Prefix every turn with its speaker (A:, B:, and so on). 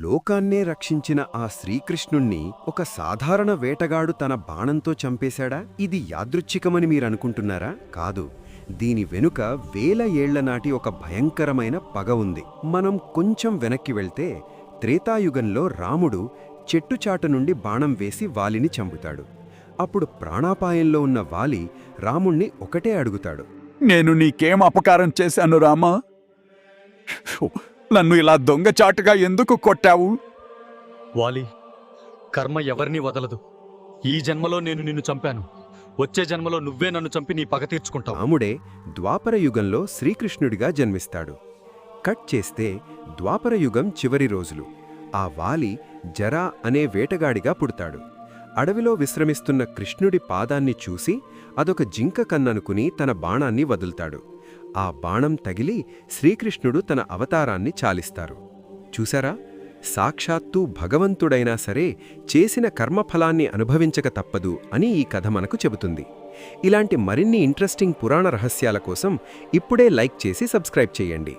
A: లోకాన్నే రక్షించిన ఆ శ్రీకృష్ణుణ్ణి ఒక సాధారణ వేటగాడు తన బాణంతో చంపేశాడా? ఇది యాదృచ్ఛికమని మీరనుకుంటున్నారా? కాదు. దీని వెనుక వేల ఏళ్లనాటి ఒక భయంకరమైన పగ ఉంది. మనం కొంచెం వెనక్కి వెళ్తే త్రేతాయుగంలో రాముడు చెట్టుచాటు నుండి బాణం వేసి వాలిని చంపుతాడు. అప్పుడు ప్రాణాపాయంలో ఉన్న వాలి రాముణ్ణి ఒకటే అడుగుతాడు.
B: నేను నీకేం అపకారం చేశాను రామా? నన్ను ఇలా దొంగచాటుగా ఎందుకు కొట్టావు?
C: వాలి, కర్మ ఎవరినీ వదలదు. ఈ జన్మలో నేను నిన్ను చంపాను. వచ్చే జన్మలో నువ్వే నన్ను చంపి నీ పగ తీర్చుకుంటావు.
A: రాముడే ద్వాపర యుగంలో శ్రీకృష్ణుడిగా జన్మిస్తాడు. కట్ చేస్తే ద్వాపర యుగం చివరి రోజులు. ఆ వాలి జరా అనే వేటగాడిగా పుడతాడు. అడవిలో విశ్రమిస్తున్న కృష్ణుడి పాదాన్ని చూసి అదొక జింక కన్ననుకుని తన బాణాన్ని వదులుతాడు. ఆ బాణం తగిలి శ్రీకృష్ణుడు తన అవతారాన్ని చాలిస్తారు. చూసారా? సాక్షాత్తూ భగవంతుడైనా సరే చేసిన కర్మఫలాన్ని అనుభవించక తప్పదు అని ఈ కథ మనకు చెబుతుంది. ఇలాంటి మరిన్ని ఇంట్రెస్టింగ్ పురాణ రహస్యాల కోసం ఇప్పుడే లైక్ చేసి సబ్స్క్రైబ్ చేయండి.